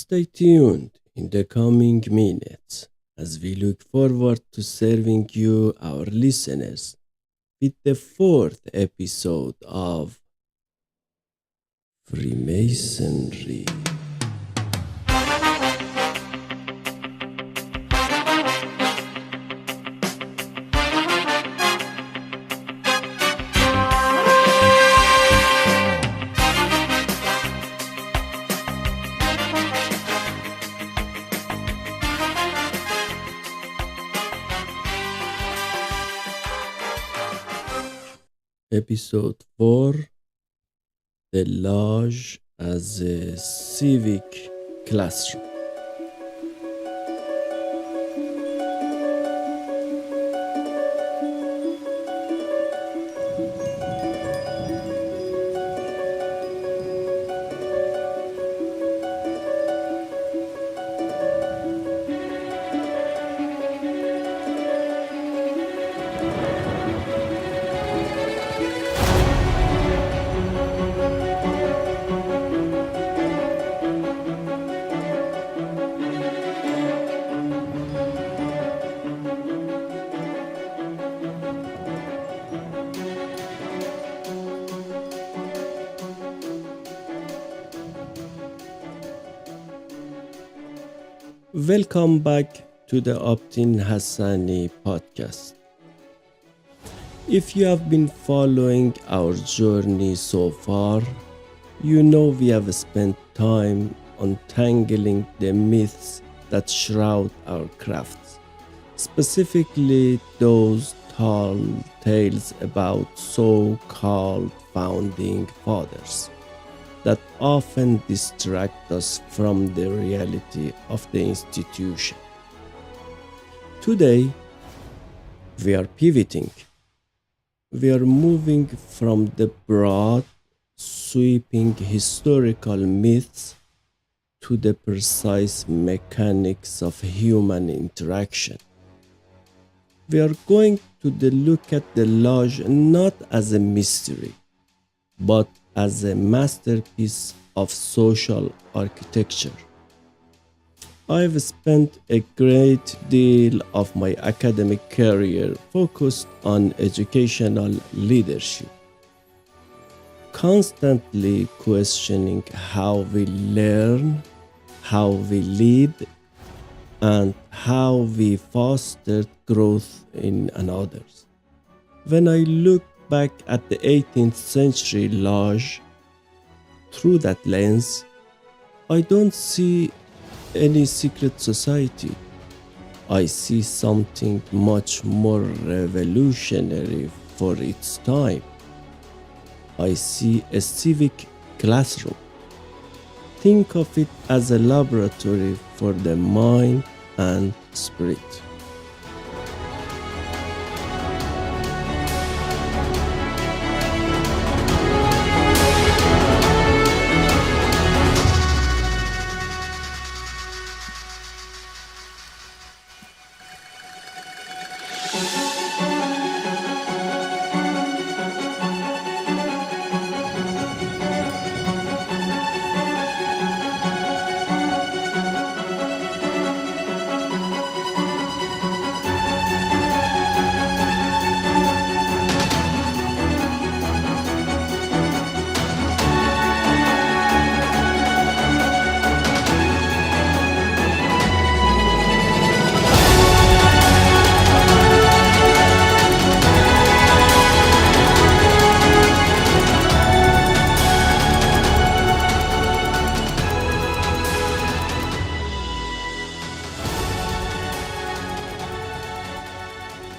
Stay tuned in the coming minutes as we look forward to serving you, our listeners, with the fourth episode of Freemasonry. Episode 4: The Lodge as a Civic Classroom. Welcome back to the Abdin Hassani podcast. If you have been following our journey so far, you know we have spent time untangling the myths that shroud our crafts, specifically those tall tales about so-called founding fathers that often distract us from the reality of the institution. Today, we are pivoting. We are moving from the broad, sweeping historical myths to the precise mechanics of human interaction. We are going to look at the lodge not as a mystery, but as a masterpiece of social architecture. I've spent a great deal of my academic career focused on educational leadership, constantly questioning how we learn, how we lead, and how we foster growth in others. When I look back at the 18th century lodge through that lens, I don't see any secret society. I see something much more revolutionary for its time. I see a civic classroom. Think of it as a laboratory for the mind and spirit.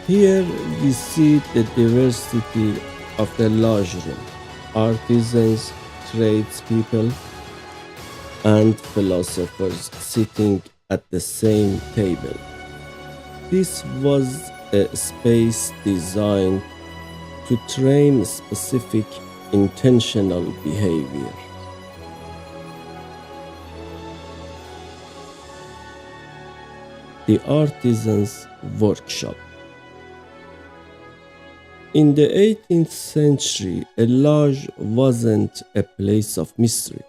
Here we see the diversity of the lodge room: artisans, tradespeople, and philosophers sitting at the same table. This was a space designed to train specific intentional behavior. The Artisan's Workshop. In the 18th century, a lodge wasn't a place of mystery.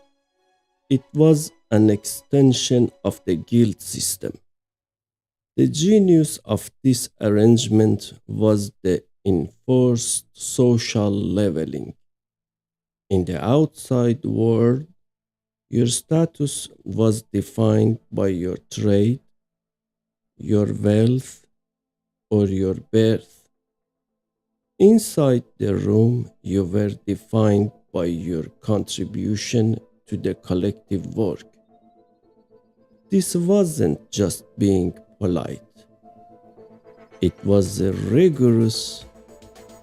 It was an extension of the guild system. The genius of this arrangement was the enforced social leveling. In the outside world, your status was defined by your trade, your wealth, or your birth. Inside the room, you were defined by your contribution to the collective work. This wasn't just being polite, it was a rigorous,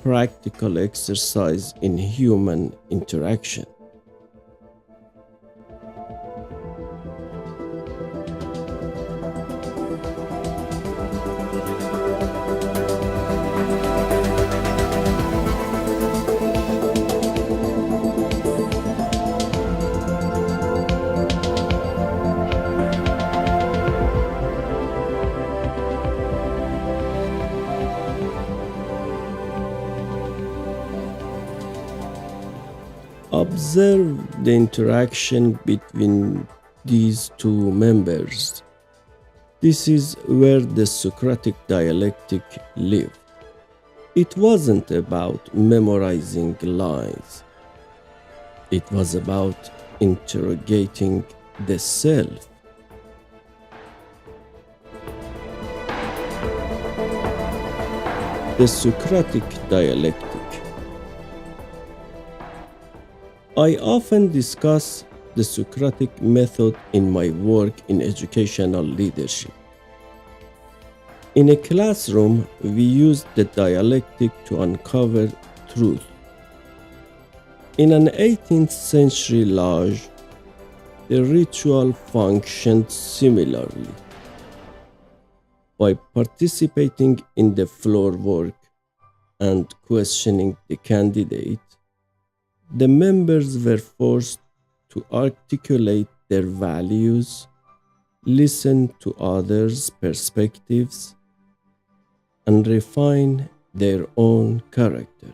practical exercise in human interaction. Observe the interaction between these two members. This is where the Socratic dialectic lived. It wasn't about memorizing lines. It was about interrogating the self. The Socratic dialectic. I often discuss the Socratic method in my work in educational leadership. In a classroom, we use the dialectic to uncover truth. In an 18th century lodge, the ritual functioned similarly. By participating in the floor work and questioning the candidate, the members were forced to articulate their values, listen to others' perspectives, and refine their own character.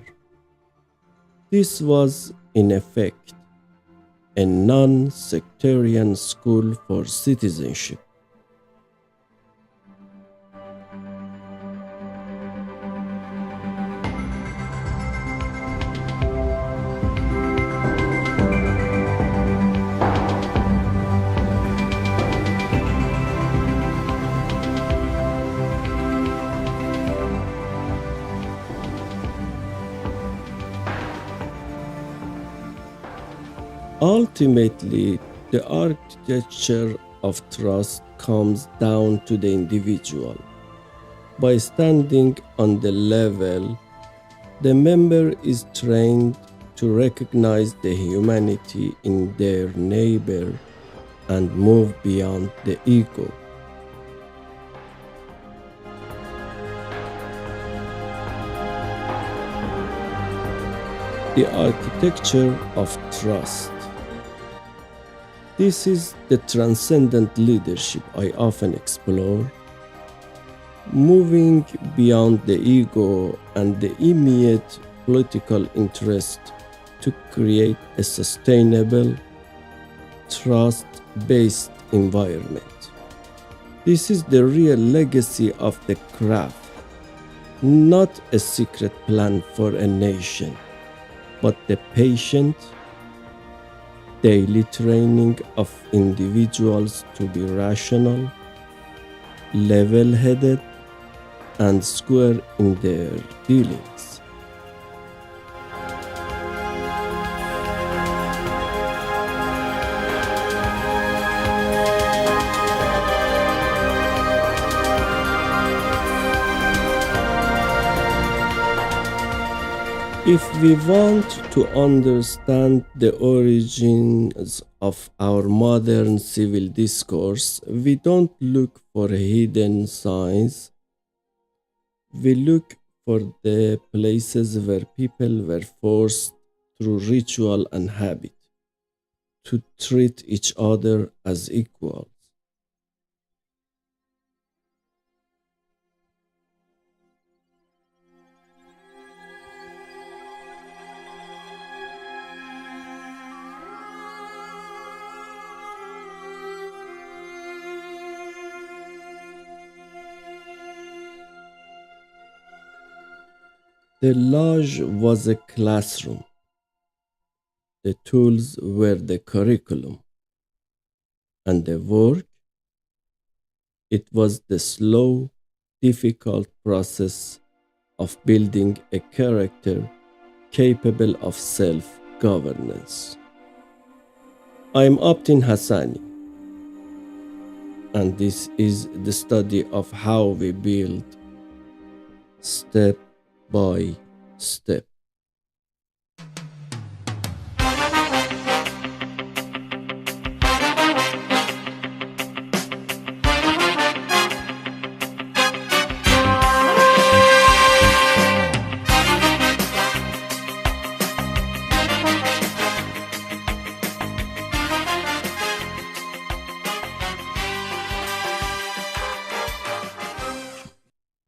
This was, in effect, a non-sectarian school for citizenship. Ultimately, the architecture of trust comes down to the individual. By standing on the level, the member is trained to recognize the humanity in their neighbor and move beyond the ego. The architecture of trust. This is the transcendent leadership I often explore, moving beyond the ego and the immediate political interest to create a sustainable, trust-based environment. This is the real legacy of the craft, not a secret plan for a nation, but the patient, daily training of individuals to be rational, level-headed, and square in their dealings. If we want to understand the origins of our modern civil discourse, we don't look for hidden signs. We look for the places where people were forced through ritual and habit to treat each other as equals. The lodge was a classroom. The tools were the curriculum. And the work, it was the slow, difficult process of building a character capable of self governance. I'm Abtin Hassani, and this is the study of how we build step by step.